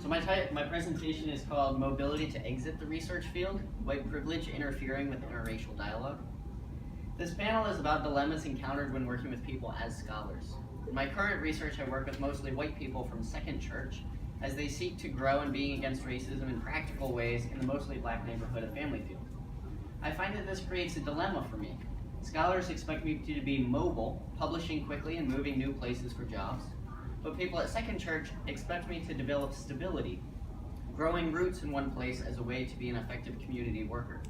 So my presentation is called Mobility to Exit the Research Field, White Privilege Interfering with Interracial Dialogue. This panel is about dilemmas encountered when working with people as scholars. In my current research, I work with mostly white people from Second Church as they seek to grow in being against racism in practical ways in the mostly black neighborhood of Family Field. I find that this creates a dilemma for me. Scholars expect me to be mobile, publishing quickly and moving new places for jobs, but people at Second Church expect me to develop stability, growing roots in one place as a way to be an effective community worker.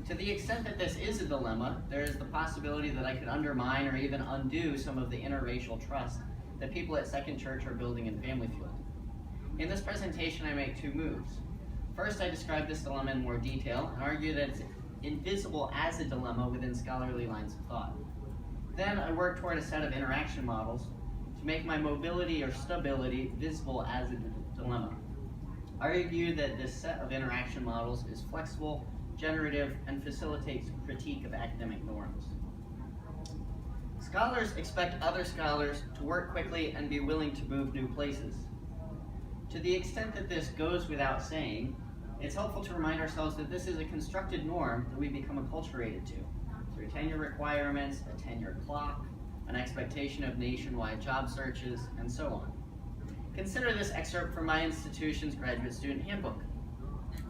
To the extent that this is a dilemma, there is the possibility that I could undermine or even undo some of the interracial trust that people at Second Church are building in Family Field. In this presentation, I make two moves. First, I describe this dilemma in more detail and argue that it's invisible as a dilemma within scholarly lines of thought. Then I work toward a set of interaction models to make my mobility or stability visible as a dilemma. I argue that this set of interaction models is flexible, generative, and facilitates critique of academic norms. Scholars expect other scholars to work quickly and be willing to move new places. To the extent that this goes without saying, it's helpful to remind ourselves that this is a constructed norm that we become acculturated to, through tenure requirements, a tenure clock, an expectation of nationwide job searches, and so on. Consider this excerpt from my institution's graduate student handbook.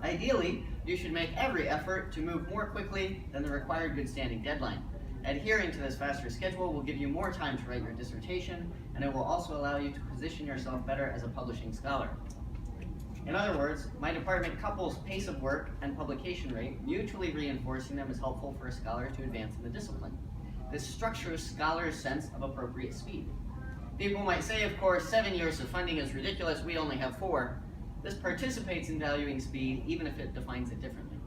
Ideally, you should make every effort to move more quickly than the required good standing deadline. Adhering to this faster schedule will give you more time to write your dissertation, and it will also allow you to position yourself better as a publishing scholar. In other words, my department couples pace of work and publication rate, mutually reinforcing them is helpful for a scholar to advance in the discipline. This structures scholars' sense of appropriate speed. People might say, of course, 7 years of funding is ridiculous, we only have 4. This participates in valuing speed, even if it defines it differently.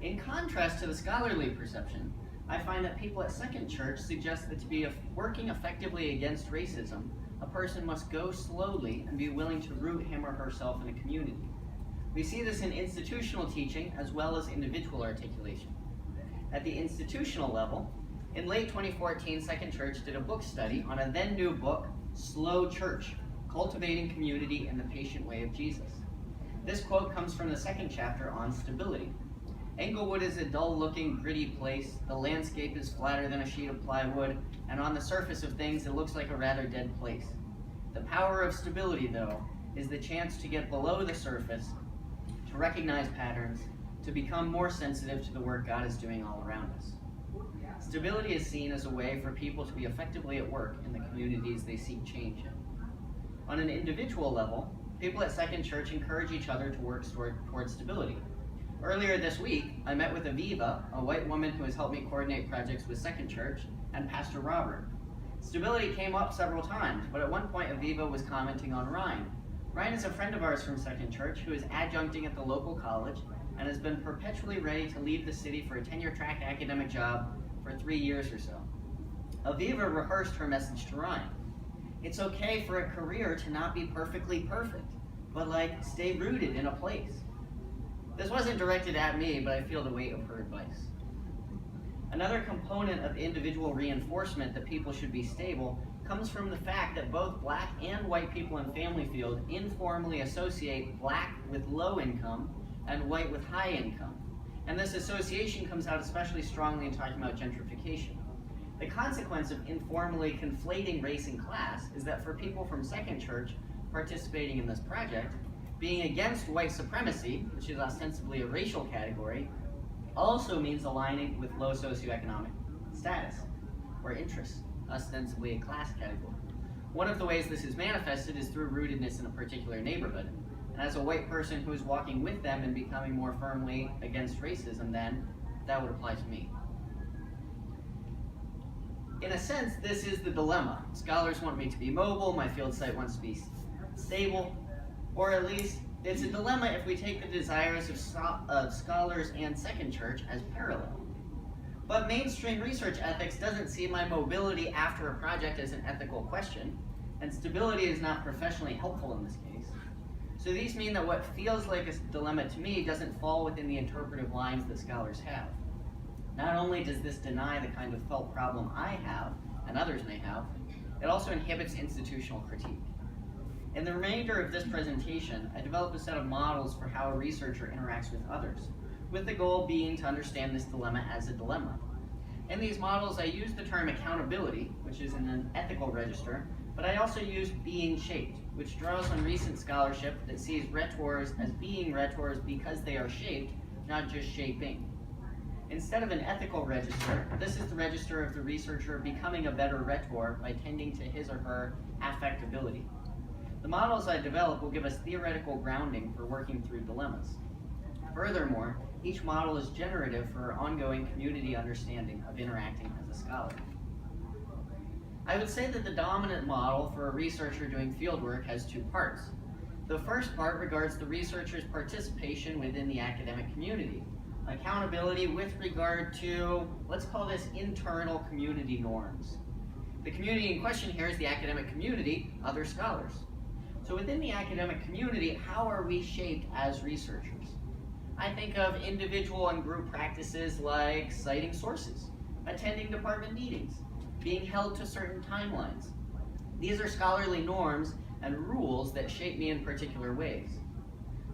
In contrast to the scholarly perception, I find that people at Second Church suggest that to be working effectively against racism, a person must go slowly and be willing to root him or herself in a community. We see this in institutional teaching as well as individual articulation. At the institutional level, in late 2014, Second Church did a book study on a then new book, Slow Church, Cultivating Community in the Patient Way of Jesus. This quote comes from the second chapter on stability. Englewood is a dull-looking, gritty place. The landscape is flatter than a sheet of plywood, and on the surface of things, it looks like a rather dead place. The power of stability, though, is the chance to get below the surface, to recognize patterns, to become more sensitive to the work God is doing all around us. Stability is seen as a way for people to be effectively at work in the communities they seek change in. On an individual level, people at Second Church encourage each other to work toward stability. Earlier this week, I met with Aviva, a white woman who has helped me coordinate projects with Second Church, and Pastor Robert. Stability came up several times, but at one point Aviva was commenting on Ryan. Ryan is a friend of ours from Second Church who is adjuncting at the local college and has been perpetually ready to leave the city for a tenure-track academic job for 3 years or so. Aviva rehearsed her message to Ryan. It's okay for a career to not be perfectly perfect, but stay rooted in a place. This wasn't directed at me, but I feel the weight of her advice. Another component of individual reinforcement that people should be stable comes from the fact that both black and white people in Family Field informally associate black with low income and white with high income. And this association comes out especially strongly in talking about gentrification. The consequence of informally conflating race and class is that for people from Second Church participating in this project, being against white supremacy, which is ostensibly a racial category, also means aligning with low socioeconomic status or interests, ostensibly a class category. One of the ways this is manifested is through rootedness in a particular neighborhood. And as a white person who is walking with them and becoming more firmly against racism, then that would apply to me. In a sense, this is the dilemma. Scholars want me to be mobile, my field site wants to be stable, or at least it's a dilemma if we take the desires of scholars and Second Church as parallel. But mainstream research ethics doesn't see my mobility after a project as an ethical question, and stability is not professionally helpful in this case. So these mean that what feels like a dilemma to me doesn't fall within the interpretive lines that scholars have. Not only does this deny the kind of felt problem I have, and others may have, it also inhibits institutional critique. In the remainder of this presentation, I developed a set of models for how a researcher interacts with others, with the goal being to understand this dilemma as a dilemma. In these models, I use the term accountability, which is in an ethical register, but I also use being shaped, which draws on recent scholarship that sees rhetors as being rhetors because they are shaped, not just shaping. Instead of an ethical register, this is the register of the researcher becoming a better rhetor by tending to his or her affectability. The models I develop will give us theoretical grounding for working through dilemmas. Furthermore, each model is generative for our ongoing community understanding of interacting as a scholar. I would say that the dominant model for a researcher doing fieldwork has two parts. The first part regards the researcher's participation within the academic community. Accountability with regard to, let's call this internal community norms. The community in question here is the academic community, other scholars. So within the academic community, how are we shaped as researchers? I think of individual and group practices like citing sources, attending department meetings, being held to certain timelines. These are scholarly norms and rules that shape me in particular ways.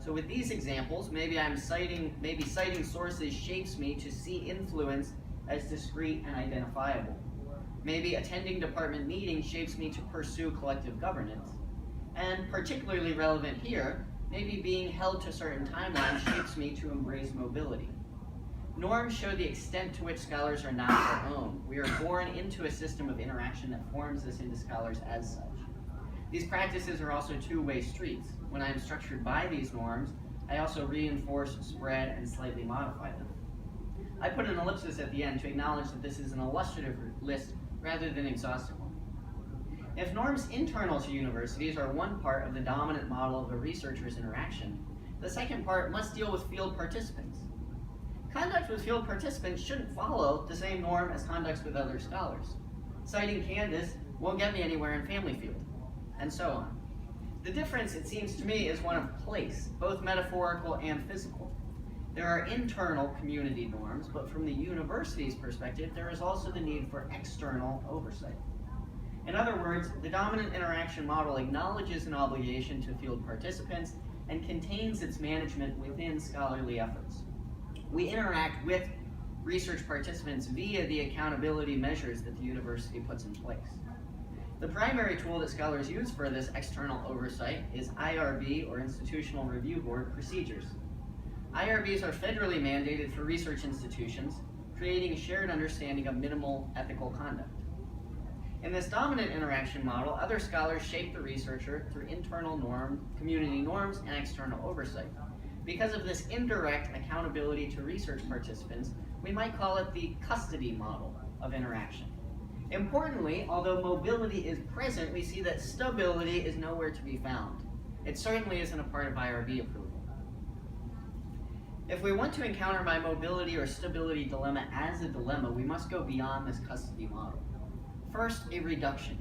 So with these examples, maybe citing sources shapes me to see influence as discrete and identifiable. Maybe attending department meetings shapes me to pursue collective governance. And particularly relevant here, maybe being held to certain timelines shapes me to embrace mobility. Norms show the extent to which scholars are not our own. We are born into a system of interaction that forms us into scholars as such. These practices are also two-way streets. When I am structured by these norms, I also reinforce, spread, and slightly modify them. I put an ellipsis at the end to acknowledge that this is an illustrative list rather than exhaustive one. If norms internal to universities are one part of the dominant model of a researcher's interaction, the second part must deal with field participants. Conduct with field participants shouldn't follow the same norm as conducts with other scholars. Citing Candice won't get me anywhere in family field, and so on. The difference, it seems to me, is one of place, both metaphorical and physical. There are internal community norms, but from the university's perspective, there is also the need for external oversight. In other words, the dominant interaction model acknowledges an obligation to field participants and contains its management within scholarly efforts. We interact with research participants via the accountability measures that the university puts in place. The primary tool that scholars use for this external oversight is IRB, or Institutional Review Board, procedures. IRBs are federally mandated for research institutions, creating a shared understanding of minimal ethical conduct. In this dominant interaction model, other scholars shape the researcher through internal community norms, and external oversight. Because of this indirect accountability to research participants, we might call it the custody model of interaction. Importantly, although mobility is present, we see that stability is nowhere to be found. It certainly isn't a part of IRB approval. If we want to encounter my mobility or stability dilemma as a dilemma, we must go beyond this custody model. First, a reduction.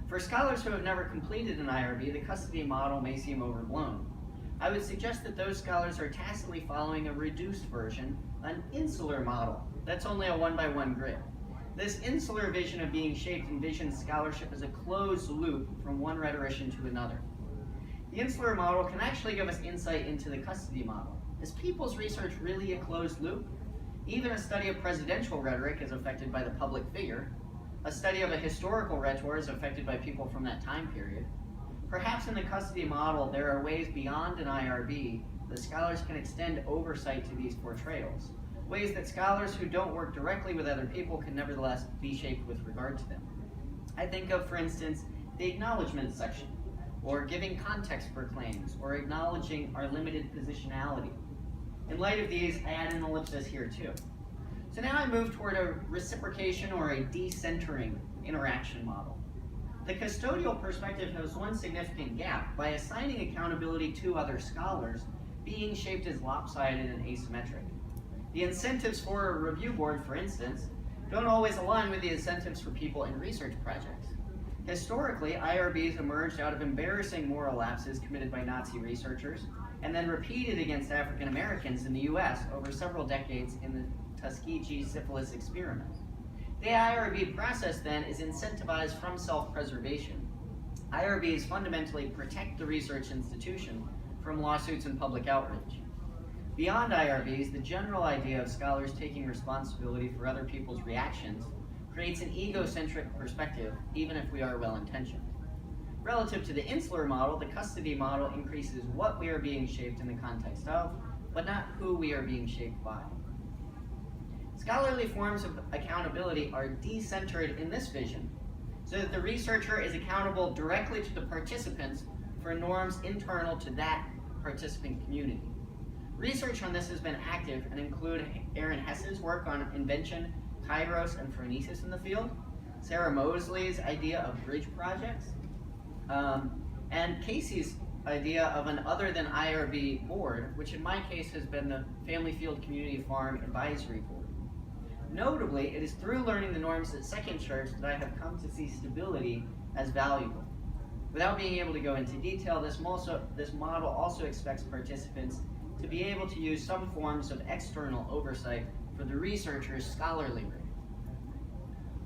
For scholars who have never completed an IRB, the custody model may seem overblown. I would suggest that those scholars are tacitly following a reduced version, an insular model that's only a 1-by-1 grid. This insular vision of being shaped envisions scholarship as a closed loop from one rhetorician to another. The insular model can actually give us insight into the custody model. Is people's research really a closed loop? Even a study of presidential rhetoric is affected by the public figure. A study of a historical rhetor is affected by people from that time period. Perhaps in the custody model, there are ways beyond an IRB that scholars can extend oversight to these portrayals, ways that scholars who don't work directly with other people can nevertheless be shaped with regard to them. I think of, for instance, the acknowledgement section, or giving context for claims, or acknowledging our limited positionality. In light of these, I add an ellipsis here too. So now I move toward a reciprocation or a decentering interaction model. The custodial perspective has one significant gap. By assigning accountability to other scholars, being shaped is lopsided and asymmetric. The incentives for a review board, for instance, don't always align with the incentives for people in research projects. Historically, IRBs emerged out of embarrassing moral lapses committed by Nazi researchers, and then repeated against African Americans in the US over several decades in the Tuskegee syphilis experiment. The IRB process then is incentivized from self-preservation. IRBs fundamentally protect the research institution from lawsuits and public outrage. Beyond IRBs, the general idea of scholars taking responsibility for other people's reactions creates an egocentric perspective, even if we are well-intentioned. Relative to the insular model, the custody model increases what we are being shaped in the context of, but not who we are being shaped by. Scholarly forms of accountability are decentered in this vision, so that the researcher is accountable directly to the participants for norms internal to that participant community. Research on this has been active and include Aaron Hess's work on invention, kairos, and phronesis in the field, Sarah Mosley's idea of bridge projects, and Casey's idea of an other than IRB board, which in my case has been the Family Field Community Farm Advisory Board. Notably, it is through learning the norms at Second Church that I have come to see stability as valuable. Without being able to go into detail, this model also expects participants to be able to use some forms of external oversight for the researcher's scholarly work.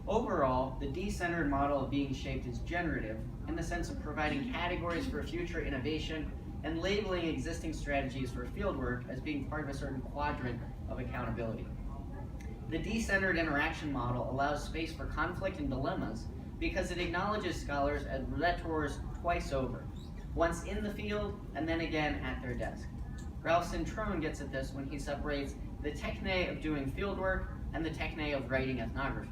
Overall, the decentered model of being shaped is generative in the sense of providing categories for future innovation and labeling existing strategies for fieldwork as being part of a certain quadrant of accountability. The decentered interaction model allows space for conflict and dilemmas because it acknowledges scholars as rhetors twice over, once in the field and then again at their desk. Ralph Centrone gets at this when he separates the techne of doing fieldwork and the techne of writing ethnographies.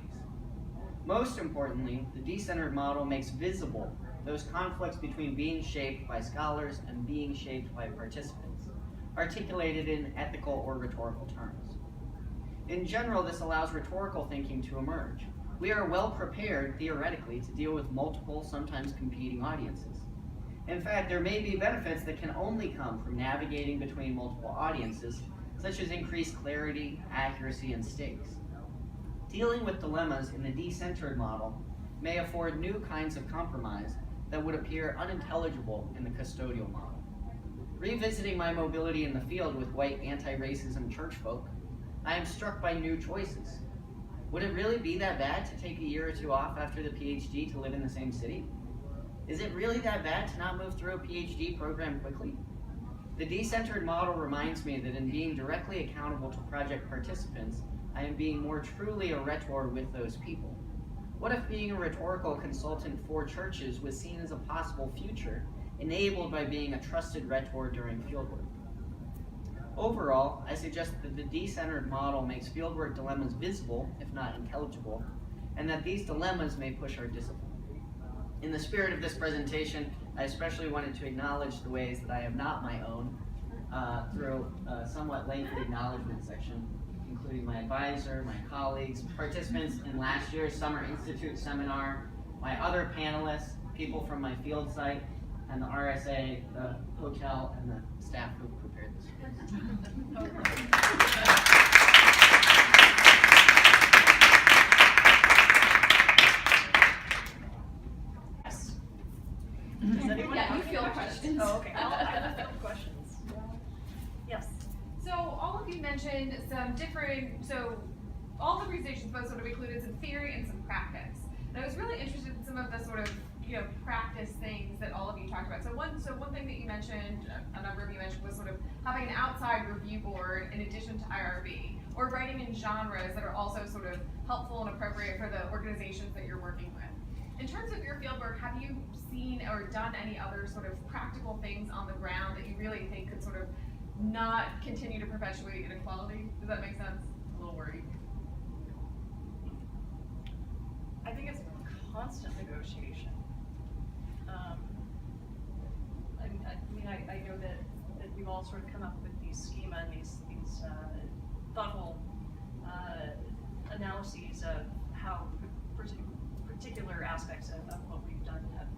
Most importantly, the decentered model makes visible those conflicts between being shaped by scholars and being shaped by participants, articulated in ethical or rhetorical terms. In general, this allows rhetorical thinking to emerge. We are well prepared, theoretically, to deal with multiple, sometimes competing audiences. In fact, there may be benefits that can only come from navigating between multiple audiences, such as increased clarity, accuracy, and stakes. Dealing with dilemmas in the decentered model may afford new kinds of compromise that would appear unintelligible in the custodial model. Revisiting my mobility in the field with white anti-racism church folk, I am struck by new choices. Would it really be that bad to take a year or two off after the PhD to live in the same city? Is it really that bad to not move through a PhD program quickly? The decentered model reminds me that in being directly accountable to project participants, I am being more truly a rhetor with those people. What if being a rhetorical consultant for churches was seen as a possible future, enabled by being a trusted rhetor during fieldwork? Overall, I suggest that the decentered model makes fieldwork dilemmas visible, if not intelligible, and that these dilemmas may push our discipline. In the spirit of this presentation, I especially wanted to acknowledge the ways that I am not my own through a somewhat lengthy acknowledgement section, including my advisor, my colleagues, participants in last year's Summer Institute seminar, my other panelists, people from my field site, and the RSA, the hotel, and the staff who prepared this. Yes. Does anyone have you feel questions. Oh, okay. I'll have questions. Yes. So all of you mentioned some different, all the presentations both sort of included some theory and some practice. And I was really interested in some of the sort of, practice things that all of you talked about. So one thing that you mentioned, a number of you mentioned, was sort of having an outside review board in addition to IRB, or writing in genres that are also sort of helpful and appropriate for the organizations that you're working with. In terms of your fieldwork, have you seen or done any other sort of practical things on the ground that you really think could sort of not continue to perpetuate inequality? Does that make sense? A little worried. I think it's constant negotiation. I know that we've all sort of come up with these schema and these thoughtful analyses of how particular aspects of what we've done have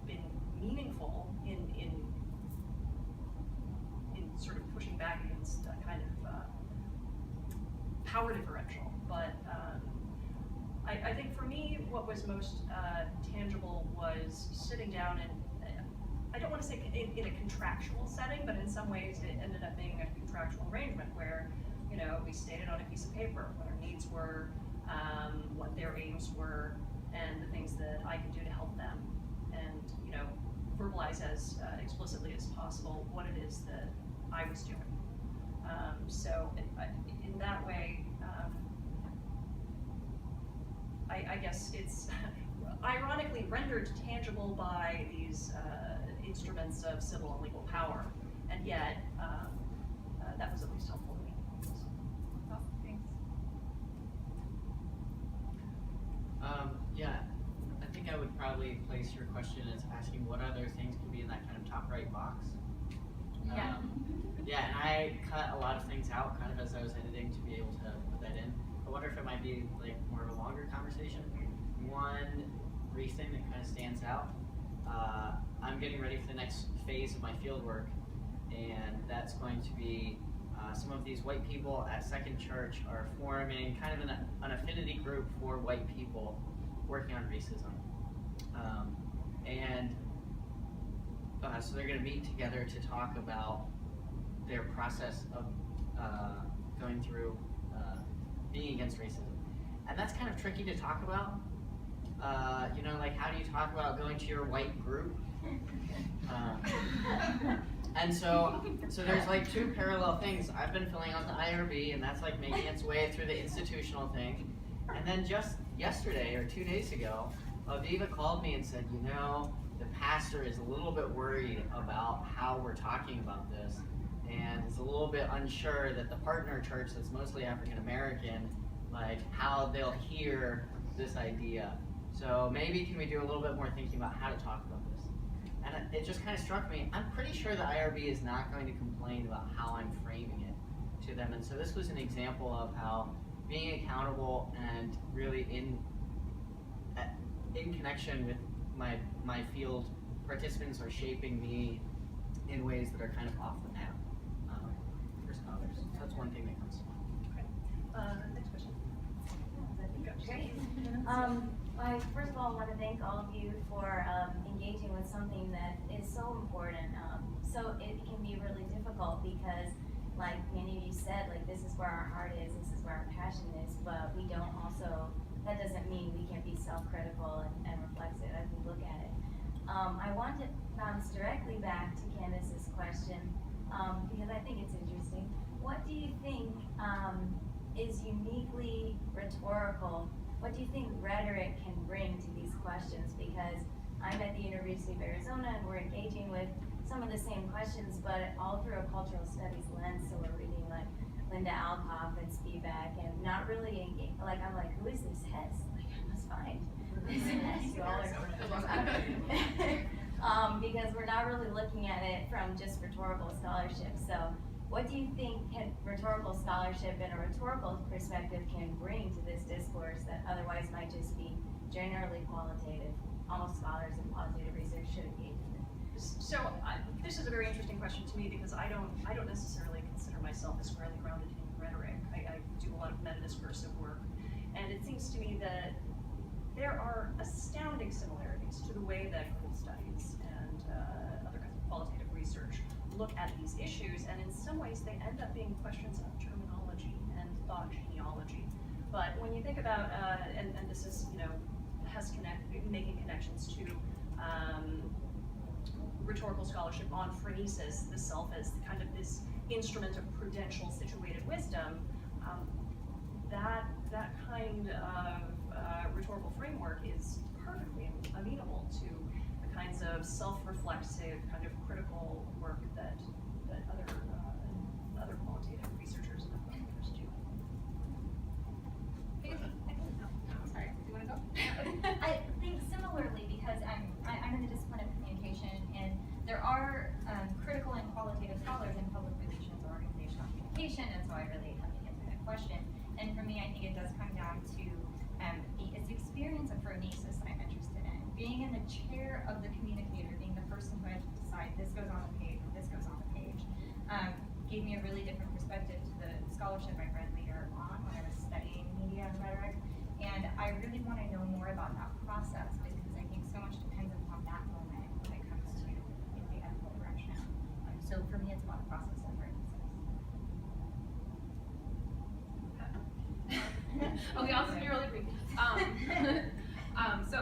been meaningful in sort of pushing back against a kind of power differential. But I think for me, what was most tangible was sitting down and, I don't want to say in a contractual setting, but in some ways it ended up being a contractual arrangement where, we stated on a piece of paper what our needs were, what their aims were, and the things that I can do to help them, and verbalize as explicitly as possible what it is that I was doing. So in that way, I guess it's ironically rendered tangible by these instruments of civil and legal power, and yet that was at least helpful to me. Awesome, thanks. Yeah, I think I would probably place your question as asking what other things could be in that kind of top right box. Yeah. Yeah, and I cut a lot of things out kind of as I was editing to be able to put that in. I wonder if it might be like more of a longer conversation. One brief thing that kind of stands out, I'm getting ready for the next phase of my field work, and that's going to be some of these white people at Second Church are forming kind of an affinity group for white people working on racism. So they're going to meet together to talk about their process of going through being against racism. And that's kind of tricky to talk about. Like how do you talk about going to your white group? And so there's like two parallel things. I've been filling out the IRB, and that's like making its way through the institutional thing. And then just yesterday or 2 days ago, Aviva called me and said, the pastor is a little bit worried about how we're talking about this, and is a little bit unsure that the partner church that's mostly African American, like how they'll hear this idea. So maybe can we do a little bit more thinking about how to talk about this? And it just kind of struck me, I'm pretty sure the IRB is not going to complain about how I'm framing it to them. And so this was an example of how being accountable and really in connection with my field participants are shaping me in ways that are kind of off the map for scholars. So that's one thing that comes to mind. Okay. Next question. Great. I first of all want to thank all of you for engaging with something that is so important. So it can be really difficult because, like many of you said, like this is where our heart is, this is where our passion is, but we don't also, that doesn't mean we can be self-critical and reflexive as we look at it. I want to bounce directly back to Candice's question because I think it's interesting. What do you think is uniquely rhetorical? What do you think rhetoric can bring to these questions? Because I'm at the University of Arizona and we're engaging with some of the same questions, but all through a cultural studies lens. So we're reading like Linda Alcoff and Spivak and not really engaged. Like I'm like, who is this Hess? Like I must find this Hess scholar. Because we're not really looking at it from just rhetorical scholarship. So what do you think rhetorical scholarship and a rhetorical perspective can bring to this discourse that otherwise might just be generally qualitative? Almost scholars in qualitative research should engage with it. So this is a very interesting question to me because I don't necessarily consider myself as squarely grounded in rhetoric. I do a lot of meta-discursive work, and it seems to me that there are astounding similarities to the way that critical studies and other kinds of qualitative research look at these issues, and in some ways they end up being questions of terminology and thought genealogy. But when you think about, and this is, making connections to rhetorical scholarship on phronesis, the self as kind of this instrument of prudential situated wisdom, that kind of rhetorical framework is perfectly amenable to the kinds of self-reflexive, kind of critical work that other qualitative researchers and authors do. Sorry, do you want to go? I think similarly because I'm in the discipline of communication, and there are critical and qualitative scholars in public relations or organizational communication, and so I really have to answer that question. And for me, I think it does come down to it's the experience of phronesis that I'm interested in. Being in the chair of the communicator, being the person who has to decide this goes on the page or this goes on the page, gave me a really different perspective to the scholarship I read later on when I was studying media and rhetoric. And I really want to know more about that process because I think so much depends upon that moment when it comes to the ethical direction. So for me, it's about the process of phronesis. Okay, I'll just be really brief. So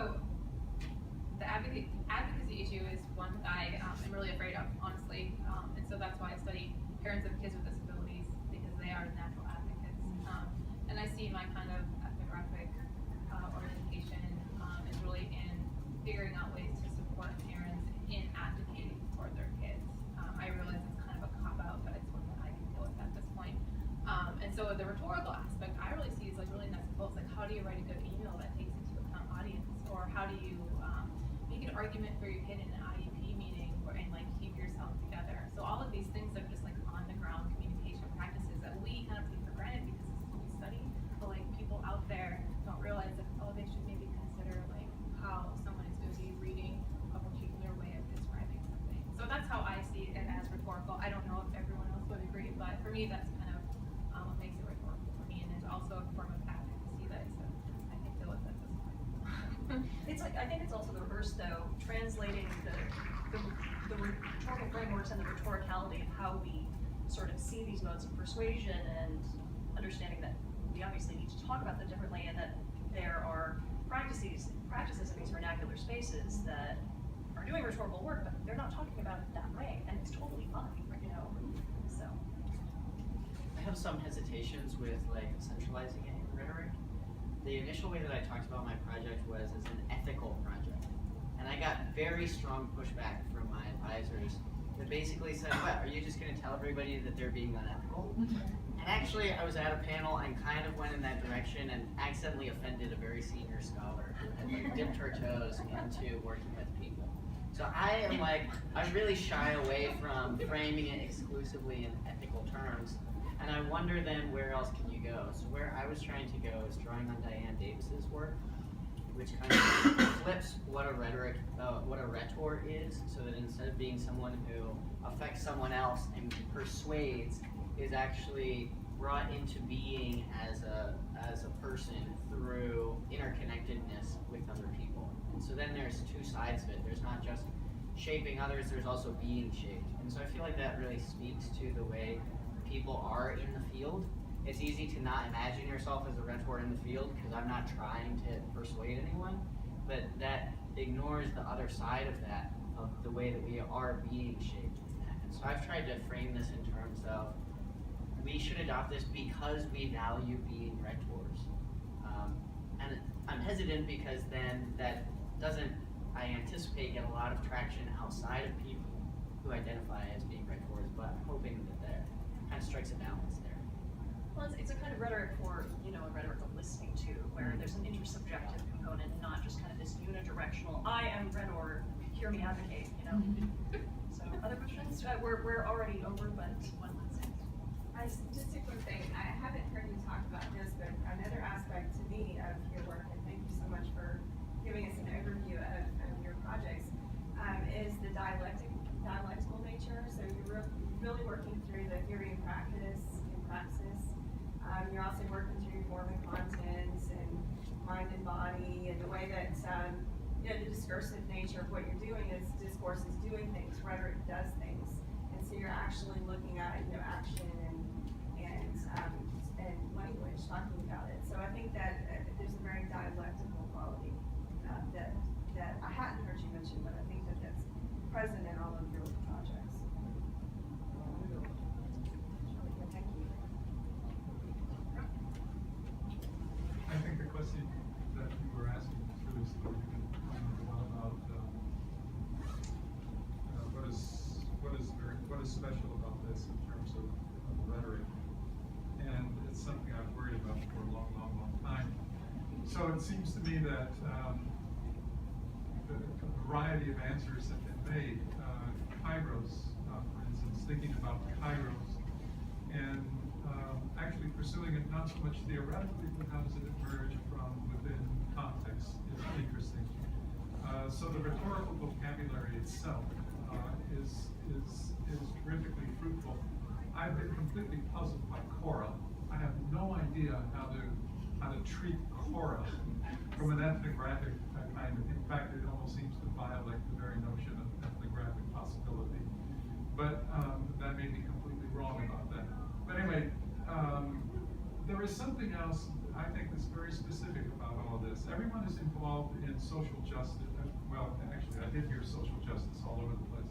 really afraid of, honestly. And so that's why I study parents of kids with disabilities, because they are the natural advocates. And I see my kind of ethnographic orientation is really in figuring out ways to support parents in advocating for their kids. I realize it's kind of a cop-out, but it's one that I can deal with at this point. And so the rhetorical aspect I really see is like really nuts and bolts. Like, how do you write a good email that takes into account audience? Or how do you make an argument for your kid in an IEP meeting and like keep yourself together? So all of these things are just like on the ground communication practices that we kind of take for granted because this is what we study. But like people out there don't realize that, oh, they should maybe consider like how someone is going to be reading a particular way of describing something. So that's how I see it as rhetorical. I don't know if everyone else would agree, but for me that's kind of what makes it rhetorical for me, and it's also a form of advocacy that I can deal with at this point. It's like, I think it's also the reverse though, translating the rhetorical frameworks and the rhetoricality of how we sort of see these modes of persuasion, and understanding that we obviously need to talk about them differently, and that there are practices in these vernacular spaces that are doing rhetorical work, but they're not talking about it that way, and it's totally fine, you know, so. I have some hesitations with like centralizing it in rhetoric. The initial way that I talked about my project was as an ethical project. And I got very strong pushback from my advisors that basically said, what, are you just gonna tell everybody that they're being unethical? And actually I was at a panel and kind of went in that direction and accidentally offended a very senior scholar who had like dipped her toes into working with people. So I am like, I really shy away from framing it exclusively in ethical terms. And I wonder then, where else can you go? So where I was trying to go is drawing on Diane Davis's work, which kind of flips what a rhetor is, so that instead of being someone who affects someone else and persuades, is actually brought into being as a person through interconnectedness with other people. And so then there's two sides of it. There's not just shaping others, there's also being shaped. And so I feel like that really speaks to the way people are in the field. It's easy to not imagine yourself as a rhetor in the field because I'm not trying to persuade anyone, but that ignores the other side of that, of the way that we are being shaped in that. And so I've tried to frame this in terms of, we should adopt this because we value being rhetors. And I'm hesitant because then that doesn't, I anticipate, get a lot of traction outside of people who identify as being rhetors, but I'm hoping that that kind of strikes a balance there. Well, it's a kind of rhetoric for, you know, a rhetoric of listening to, where there's an intersubjective component, not just kind of this unidirectional, I am rhetor, hear me advocate, you know? So, other questions? We're already over, but one last thing. Just a quick thing, I haven't heard you talk about this, but another aspect to me of your work, and thank you so much for giving us an overview of your projects, is the dialectical nature. So you're really working through the theory and praxis. You're also working through form and content and mind and body, and the way that you know, the discursive nature of what you're doing is discourse is doing things, rhetoric does things, and so you're actually looking at, you know, action and language, talking about it. So I think that there's a very dialectical quality that I hadn't heard you mention, but I think that that's present in all of your projects. Thank you. I think the question that you were asking is really still about what is special about this in terms of rhetoric, and it's something I've worried about for a long time. So it seems to me that a variety of answers have been made. Kairos, for instance, thinking about Kairos, and actually pursuing it not so much theoretically, but how does it emerge from within context is interesting. So the rhetorical vocabulary itself is terrifically fruitful. I've been completely puzzled by Cora. I have no idea how to treat Cora from an ethnographic kind of. In fact, it almost seems to violate the very notion of ethnographic possibility. But that may be completely wrong about that. But anyway, there is something else I think that's very specific about all of this. Everyone is involved in social justice. Well, actually, I did hear social justice all over the place.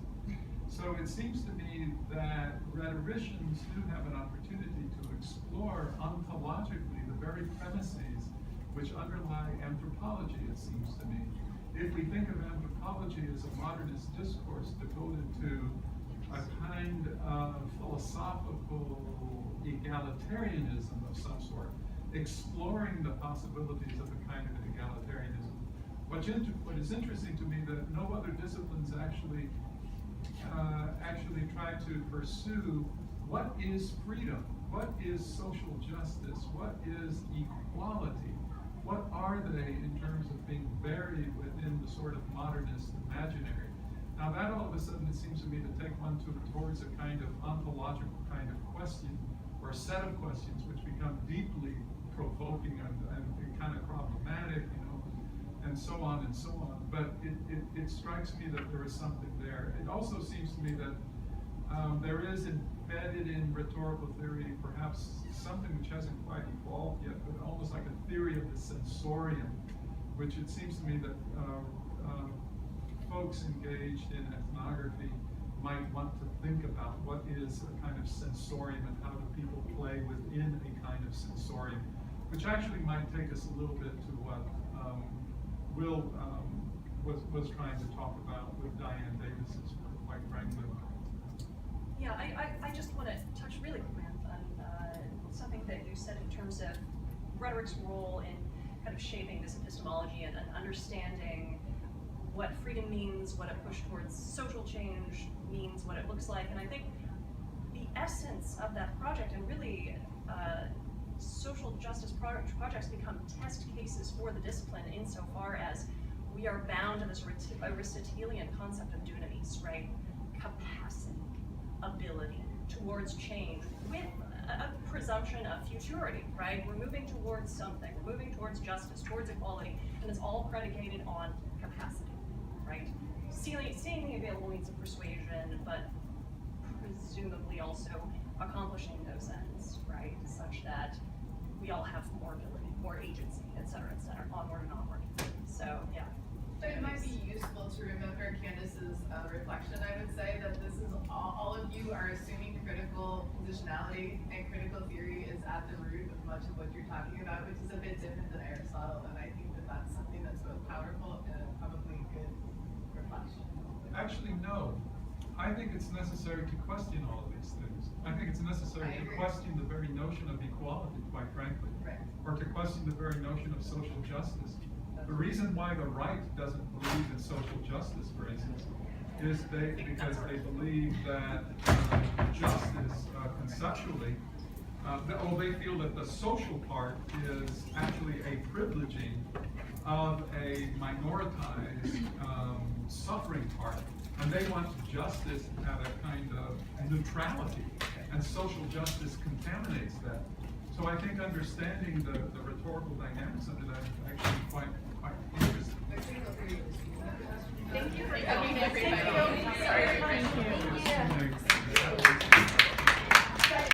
So it seems to me that rhetoricians do have an opportunity to explore ontologically the very premises which underlie anthropology, it seems to me. If we think of anthropology as a modernist discourse devoted to a kind of philosophical egalitarianism of some sort, exploring the possibilities of a kind of egalitarianism. What is interesting to me that no other disciplines actually try to pursue what is freedom, what is social justice, what is equality, what are they in terms of being buried within the sort of modernist imaginary. Now that all of a sudden it seems to me to take one towards a kind of ontological kind of question or a set of questions which become deeply provoking and kind of problematic, and so on and so on. But it strikes me that there is something there. It also seems to me that there is embedded in rhetorical theory perhaps something which hasn't quite evolved yet, but almost like a theory of the sensorium, which it seems to me that folks engaged in ethnography might want to think about what is a kind of sensorium and how do people play within a kind of sensorium, which actually might take us a little bit to what Will was trying to talk about with Diane Davis's work, quite frankly. Yeah, I just want to touch really quickly on something that you said in terms of rhetoric's role in kind of shaping this epistemology and understanding what freedom means, what a push towards social change means, what it looks like. And I think the essence of that project, and really social justice projects become test cases for the discipline insofar as we are bound to this Aristotelian concept of dunamis, right? Capacity, ability towards change with a presumption of futurity, right? We're moving towards something, we're moving towards justice, towards equality, and it's all predicated on capacity, right? Seeing the available means of persuasion, but presumably also accomplishing those ends, right? Such that we all have more ability, more agency, et cetera, onward and onward. So, yeah. It might be useful to remember Candice's reflection, I would say, that this is all of you are assuming critical positionality, and critical theory is at the root of much of what you're talking about, which is a bit different than Aristotle, and I think that that's something that's both powerful and probably a good reflection. Actually, no. I think it's necessary to question all of these things. I think it's necessary to question the very notion of equality, quite frankly, Right. or to question the very notion of social justice. The reason why the right doesn't believe in social justice, for instance, is because they believe that justice conceptually, they feel that the social part is actually a privileging of a minoritized suffering part, and they want justice to have a kind of neutrality, and social justice contaminates that. So I think understanding the rhetorical dynamics under that is actually quite